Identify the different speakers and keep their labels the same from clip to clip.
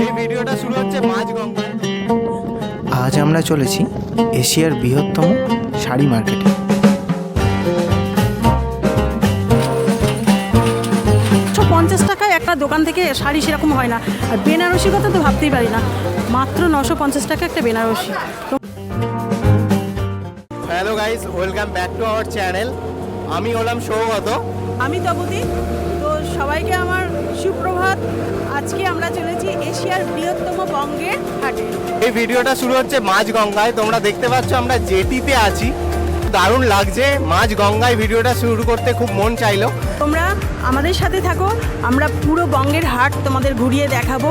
Speaker 1: এই ভিডিওটা শুরু হচ্ছে মাঝগঙ্গায়।
Speaker 2: আজ আমরা চলেছি এশিয়ার বৃহত্তম শাড়ি মার্কেটে।
Speaker 3: 950 টাকায় একটা দোকান থেকে শাড়ি সেরকম হয় না। আর বেনারসির কথা তো ভাবতেই পারি না, মাত্র 950 টাকা একটা Banarasi.
Speaker 1: Hello guys, welcome back to our channel. আমি হলাম সৌগত।
Speaker 3: আমি তপতি। তো সবাইকে আমার সুপ্রভাত। আজকে আমরা চলেছি এশিয়ার বৃহত্তম বঙ্গের হাটে।
Speaker 1: এই ভিডিওটা শুরু হচ্ছে মাঝগঙ্গায়। তোমরা দেখতে পাচ্ছ আমরা জেটিতে আছি, দারুণ লাগছে। মাঝগঙ্গায় ভিডিওটা শুরু করতে খুব মন চাইলো।
Speaker 3: তোমরা আমাদের সাথে থাকো, আমরা পুরো বঙ্গের হাট তোমাদের ঘুরিয়ে দেখাবো।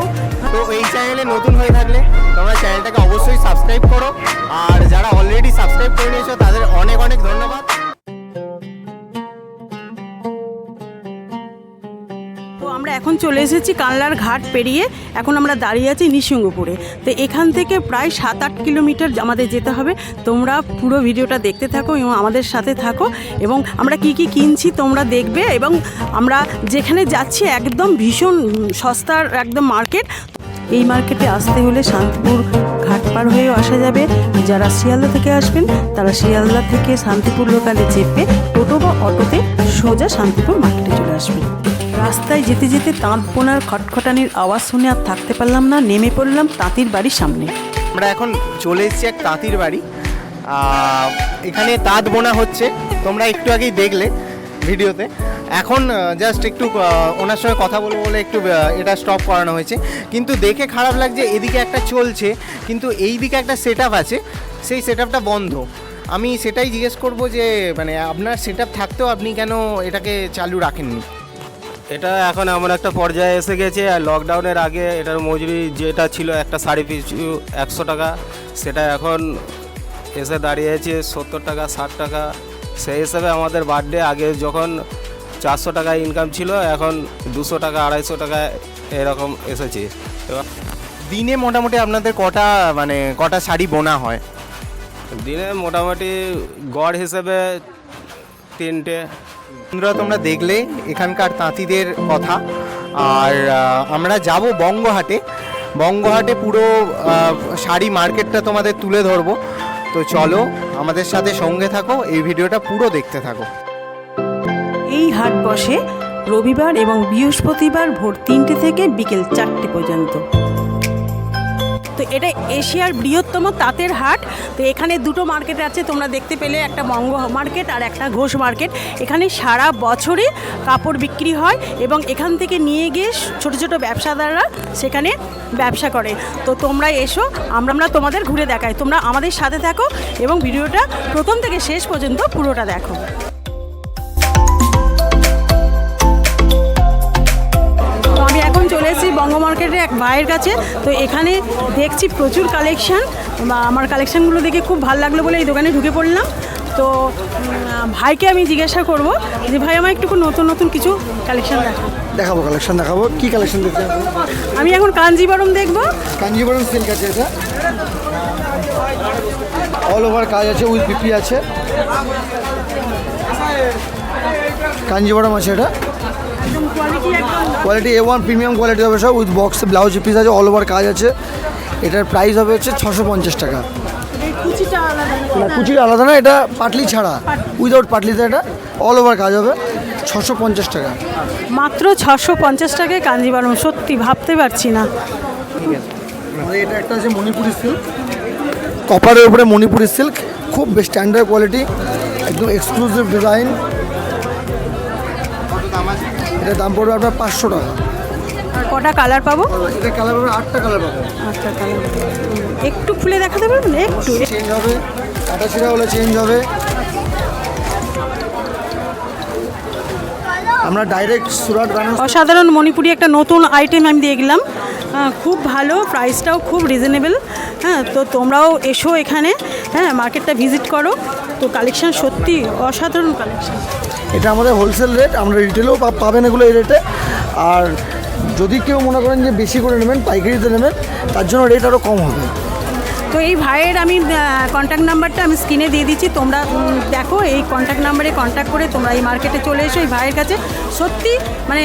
Speaker 1: তো এই চ্যানেলে নতুন হয়ে থাকলে তোমরা চ্যানেলটাকে অবশ্যই সাবস্ক্রাইব করো, আর যারা অলরেডি সাবস্ক্রাইব করে নিয়েছো তাদের অনেক অনেক ধন্যবাদ।
Speaker 3: তো আমরা এখন চলে এসেছি কানলার ঘাট পেরিয়ে, এখন আমরা দাঁড়িয়ে আছি নিঃসঙ্গপুরে। তো এখান থেকে প্রায় 7-8 কিলোমিটার আমাদের যেতে হবে। তোমরা পুরো ভিডিওটা দেখতে থাকো এবং আমাদের সাথে থাকো, এবং আমরা কি কি কিনছি তোমরা দেখবে। এবং আমরা যেখানে যাচ্ছি একদম ভীষণ সস্তার একদম মার্কেট। এই মার্কেটে আসতে হলে শান্তিপুর ঘাট পার হয়েও আসা যাবে। যারা শিয়ালদা থেকে আসবেন তারা শিয়ালদা থেকে শান্তিপুর লোকালে চেপে টোটো বা অটোতে সোজা শান্তিপুর মার্কেটে চলে আসবেন। রাস্তায় যেতে যেতে তাঁত বোনার খটখটানির আওয়াজ শুনে আর থাকতে পারলাম না, নেমে পড়লাম তাঁতির বাড়ির সামনে।
Speaker 1: আমরা এখন চলে এসেছি এক তাঁতির বাড়ি। এখানে তাঁত বোনা হচ্ছে, তোমরা একটু আগেই দেখলে ভিডিওতে। এখন জাস্ট একটু ওনার সঙ্গে কথা বলবো বলে একটু এটা স্টপ করানো হয়েছে। কিন্তু দেখে খারাপ লাগছে, এদিকে একটা চলছে কিন্তু এই দিকে একটা সেট আপ আছে, সেই সেট আপটা বন্ধ। আমি সেটাই জিজ্ঞেস করবো যে মানে আপনার সেট আপ থাকতেও আপনি কেন এটাকে চালু রাখেননি?
Speaker 4: এটা এখন এমন একটা পর্যায়ে এসে গেছে, আর লকডাউনের আগে এটার মজুরি যেটা ছিল একটা শাড়ি পিছু 100 টাকা, সেটা এখন এসে দাঁড়িয়েছে 70 টাকা 60 টাকা। সেই হিসাবে আমাদের বার্থডে আগে যখন 400 টাকা ইনকাম ছিল, এখন 200 টাকা 250 টাকা এরকম এসেছে।
Speaker 1: দিনে মোটামুটি আপনাদের কটা শাড়ি বোনা হয়?
Speaker 4: দিনে মোটামুটি গড় হিসেবে 3টে।
Speaker 1: বন্ধুরা, তোমরা দেখলে এখানকার তাঁতিদের কথা। আর আমরা যাব বঙ্গহাটে। বঙ্গহাটে পুরো শাড়ি মার্কেটটা তোমাদের তুলে ধরবো। তো চলো আমাদের সাথে সঙ্গে থাকো, এই ভিডিওটা পুরো দেখতে থাকো।
Speaker 3: এই হাট বসে রবিবার এবং বৃহস্পতিবার ভোর 3টে থেকে বিকেল 4টে পর্যন্ত। তো এটা এশিয়ার বৃহত্তম তাঁতের হাট। তো এখানে দুটো মার্কেট আছে, তোমরা দেখতে পেলে, একটা বঙ্গ মার্কেট আর একটা ঘোষ মার্কেট। এখানে সারা বছরই কাপড় বিক্রি হয় এবং এখান থেকে নিয়ে গিয়ে ছোট ছোট ব্যবসাদাররা সেখানে ব্যবসা করে। তো তোমরা এসো, আমরা তোমাদের ঘুরে দেখাই। তোমরা আমাদের সাথে থাকো এবং ভিডিওটা প্রথম থেকে শেষ পর্যন্ত পুরোটা দেখো। চলে এসেছি বঙ্গ মার্কেটে এক ভাইয়ের কাছে। তো এখানে দেখছি প্রচুর কালেকশান। আমার কালেকশানগুলো দেখে খুব ভালো লাগলো বলে এই দোকানে ঢুকে পড়লাম। তো ভাইকে আমি জিজ্ঞাসা করব যে ভাই আমার একটু নতুন নতুন কিছু কালেকশান
Speaker 5: দেখাবো। কালেকশন দেখাবো। কি কালেকশন দেখতে?
Speaker 3: আমি এখন কাঞ্জিবরম দেখবো।
Speaker 5: কাঞ্জিবরম সিল্ক আছে, এটা অল ওভার কাজ আছে, উইথ পিপি আছে। কাঞ্জিবরম আছে, এটা কোয়ালিটি A1 প্রিমিয়াম কোয়ালিটি হবে সব, উইথ বক্স ব্লাউজ পিস আছে, অল ওভার কাজ আছে। এটার প্রাইস হবে হচ্ছে 650 টাকা। না, কুচিটা আলাদা না, এটা পাটলি ছাড়া, উইদাউট পাটলিতে এটা অল ওভার কাজ হবে। 650 টাকা,
Speaker 3: মাত্র 650 টাকায় কাঞ্জিবরম। সত্যি ভাবতে পারছি না।
Speaker 5: এটা একটা আছে মণিপুরি সিল্ক, কপারের উপরে মণিপুরি সিল্ক, খুব স্ট্যান্ডার্ড কোয়ালিটি, একদম এক্সক্লুসিভ ডিজাইন। এটার দাম পড়বে আপনার 500 টাকা।
Speaker 3: কটা কালার পাবো?
Speaker 5: এটা কালার পাবে 8টা কালার পাবে।
Speaker 3: 8টা কালার। একটু খুলে দেখাতে পারবেন? একটু
Speaker 5: চেঞ্জ হবে, কাটা ছিঁড়া হলে চেঞ্জ হবে। আমরা ডাইরেক্ট সুরাট বানানো।
Speaker 3: অসাধারণ মণিপুরি একটা নতুন আইটেম আমি দেখলাম, খুব ভালো, প্রাইসটাও খুব রিজনেবল। হ্যাঁ, তো তোমরাও এসো এখানে, হ্যাঁ, মার্কেটটা ভিজিট করো। তো কালেকশান সত্যি অসাধারণ কালেকশান।
Speaker 5: এটা আমাদের হোলসেল রেট, আমরা রিটেলেও পাবেন এগুলো এই রেটে। আর যদি কেউ মনে করেন যে বেশি করে নেবেন, পাইকারিতে নেবেন, তার জন্য রেট আরও কম হবে।
Speaker 3: তো এই ভাইয়ের আমি কন্ট্যাক্ট নাম্বারটা আমি স্ক্রিনে দিয়ে দিচ্ছি, তোমরা দেখো এই কন্ট্যাক্ট নাম্বারে কন্ট্যাক্ট করে তোমরা এই মার্কেটে চলে এসো। এই ভাইয়ের কাছে সত্যি মানে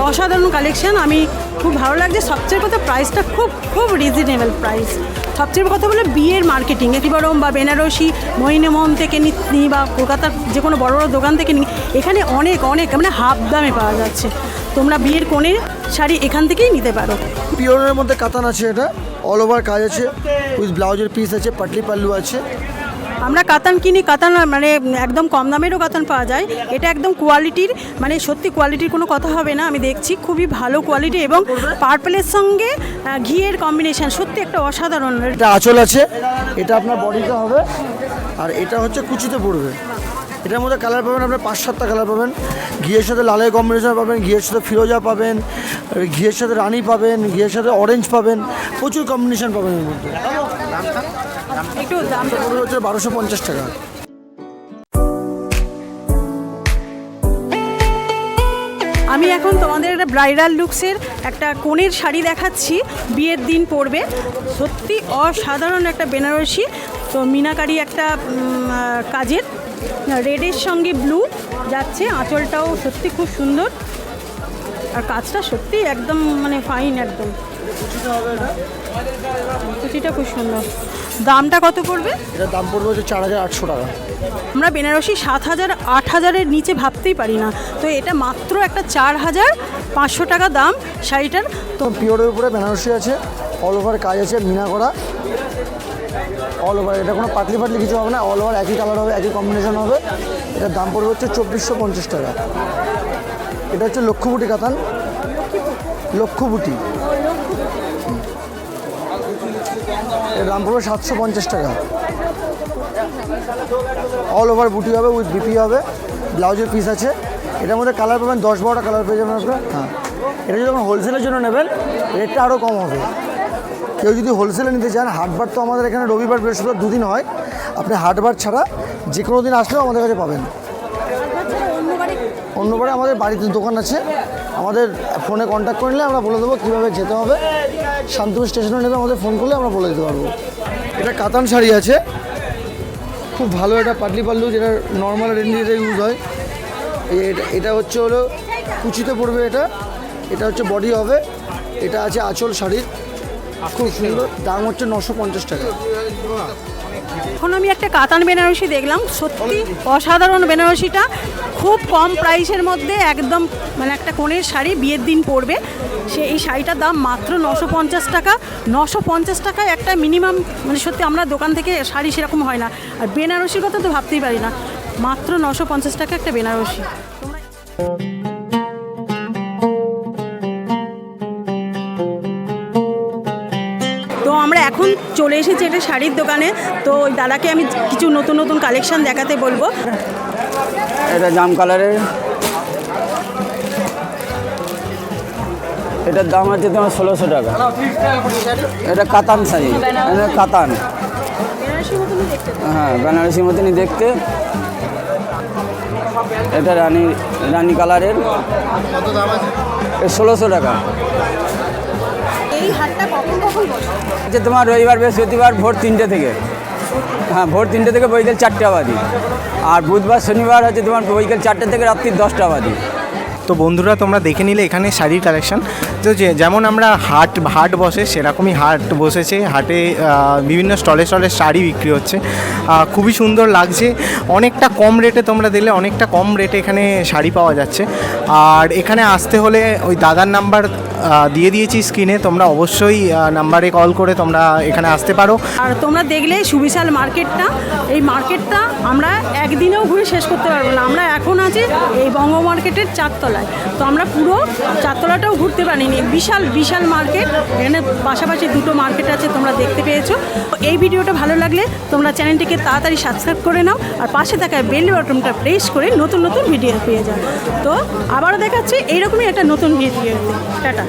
Speaker 3: অসাধারণ কালেকশন, আমি খুব ভালো লাগছে। সবচেয়ে কথা প্রাইসটা খুব খুব রিজনেবল প্রাইস। সবচেয়ে কথা বলে বিয়ের মার্কেটিং একেবারম বা বেনারসি মহিনেমোহন থেকে নিই বা কলকাতার যে কোনো বড় বড় দোকান থেকে নিই, এখানে অনেক অনেক মানে হাফ দামে পাওয়া যাচ্ছে। তোমরা বিয়ের কোণের শাড়ি এখান থেকেই নিতে পারো।
Speaker 5: পিওরের মধ্যে কাতান আছে, এটা অল ওভার কাজ আছে, উইথ ব্লাউজের পিস আছে, পাটলি পাল্লু আছে।
Speaker 3: আমরা কাতান কিনি, কাতান মানে একদম কম দামেরও কাতান পাওয়া যায়। এটা একদম কোয়ালিটির, মানে সত্যি কোয়ালিটির কোনো কথা হবে না। আমি দেখছি খুবই ভালো কোয়ালিটি এবং পার্পলের সঙ্গে ঘিয়ের কম্বিনেশন সত্যি একটা অসাধারণ।
Speaker 5: এটা আঁচল আছে, এটা আপনার বডিতে হবে, আর এটা হচ্ছে কুচিতে পড়বে। এটার মধ্যে কালার পাবেন আপনার 5-7টা কালার পাবেন। ঘিয়ের সাথে লালের কম্বিনেশন পাবেন, ঘিয়ের সাথে ফিরোজা পাবেন, ঘিয়ের সাথে রানী পাবেন, ঘিয়ের সাথে অরেঞ্জ পাবেন, প্রচুর কম্বিনেশন পাবেন এর মধ্যে।
Speaker 3: একটু দাম
Speaker 5: হচ্ছে 1250 টাকা।
Speaker 3: আমি এখন তোমাদের একটা ব্রাইডাল লুকসের একটা কোণের শাড়ি দেখাচ্ছি, বিয়ের দিন পরবে। সত্যি অসাধারণ একটা বেনারসি, তো মিনাকারি একটা কাজের, রেডের সঙ্গে ব্লু যাচ্ছে, আঁচলটাও সত্যি খুব সুন্দর আর কাজটা সত্যি একদম মানে ফাইন একদম। কুচিটা খুব সুন্দর। দামটা কত পড়বে?
Speaker 5: এটার দাম পড়বে হচ্ছে 4800 টাকা।
Speaker 3: আমরা বেনারসি 7000 8000-এর নিচে ভাবতেই পারি না, তো এটা মাত্র একটা 4500 টাকা দাম শাড়িটার।
Speaker 5: তো পিওরের উপরে বেনারসি আছে, অল ওভার কাজ আছে, মিনা করা অল ওভার। এটা কোনো পাতলি পাতলি কিছু হবে না, অল ওভার একই কালার হবে, একই কম্বিনেশন হবে। এটার দাম পড়বে হচ্ছে 2450 টাকা। এটা হচ্ছে লক্ষ্যবুটি কাতান, লক্ষ্যবুটি। এর দাম পড়বে 750 টাকা। অল ওভার বুটি হবে, উইথ বিপি হবে, ব্লাউজের পিস আছে। এটার মধ্যে কালার পাবেন 10-12টা কালার পেয়ে যাবেন আপনার। হ্যাঁ, এটা যখন হোলসেলের জন্য নেবেন রেটটা আরও কম হবে। কেউ যদি হোলসেলে নিতে চান, হাটবার তো আমাদের এখানে রবিবার বৃহস্পতিবার দুদিন হয়, আপনি হাটবার ছাড়া যে কোনো দিন আসলেও আমাদের কাছে পাবেন। অন্যবারে আমাদের বাড়িতে দোকান আছে, আমাদের ফোনে কন্ট্যাক্ট করে নিলে আমরা বলে দেবো কীভাবে যেতে হবে। শান্তিপুর স্টেশনে নেবে আমাদের ফোন করলে আমরা বলে দিতে পারবো। এটা কাতান শাড়ি আছে, খুব ভালো। এটা পাটলি পাল্লু, যেটা নর্মাল রেঞ্জে ইউজ হয়। এটা হচ্ছে হলো কুচিতে পড়বে, এটা হচ্ছে বডি হবে। এটা আছে আঁচল শাড়ির, খুব সুন্দর। দাম হচ্ছে 950 টাকা।
Speaker 3: এখন আমি একটা কাতান বেনারসি দেখলাম, সত্যি অসাধারণ বেনারসিটা, খুব কম প্রাইসের মধ্যে একদম মানে একটা কোণের শাড়ি বিয়ের দিন পরবে। এই শাড়িটার দাম মাত্র 950 টাকা। 950 টাকায় একটা মিনিমাম, মানে সত্যি আমরা দোকান থেকে শাড়ি সেরকম হয় না, আর বেনারসির কথা তো ভাবতেই পারি না। মাত্র 950 টাকা একটা বেনারসি। তো আমরা এখন চলে এসেছি একটা শাড়ির দোকানে, তো ওই দাদাকে আমি কিছু নতুন নতুন কালেকশন দেখাতে বলবো।
Speaker 6: এটা জাম কালারের, এটার দাম আছে তোমার 1600 টাকা। এটা কাতান শাড়ি, কাতান, হ্যাঁ বেনারসির মতনই দেখতে। এটা রানী কালারের, 1600 টাকা।
Speaker 3: এই হাটটা কখন কখন বসে?
Speaker 6: যে তোমার রবিবার বৃহস্পতিবার ভোর 3টে থেকে, হ্যাঁ ভোর 3টে থেকে বৈকাল 4টে অবধি, আর বুধবার শনিবার হচ্ছে তোমার বৈকাল 4টে থেকে রাত্রি 10টা অবধি।
Speaker 2: তো বন্ধুরা, তোমরা দেখে নিলে এখানে শাড়ির কালেকশন। তো যেমন আমরা হাট বসে সেরকমই হাট বসেছে। হাটে বিভিন্ন স্টলে শাড়ি বিক্রি হচ্ছে, খুবই সুন্দর লাগছে। অনেকটা কম রেটে, তোমরা দেখলে অনেকটা কম রেটে এখানে শাড়ি পাওয়া যাচ্ছে। আর এখানে আসতে হলে ওই দাদার নাম্বার দিয়ে দিয়েছি স্ক্রিনে, তোমরা অবশ্যই নাম্বারে কল করে তোমরা এখানে আসতে পারো।
Speaker 3: আর তোমরা দেখলে সুবিশাল মার্কেটটা, এই মার্কেটটা আমরা একদিনেও ঘুরে শেষ করতে পারবো না। আমরা এখন আছি এই বঙ্গ মার্কেটের 4 তলায়, তো আমরা পুরো 4 তলাটাও ঘুরতে পারিনি। বিশাল বিশাল মার্কেট, এখানে পাশাপাশি দুটো মার্কেট আছে, তোমরা দেখতে পেয়েছো। এই ভিডিওটা ভালো লাগলে তোমরা চ্যানেলটিকে তাড়াতাড়ি সাবস্ক্রাইব করে নাও, আর পাশে থাকা বেল বাটনটা প্রেস করে নতুন নতুন ভিডিও পেয়ে যাও। তো আবারও দেখাচ্ছি এইরকমই একটা নতুন ভিডিও। টাটা।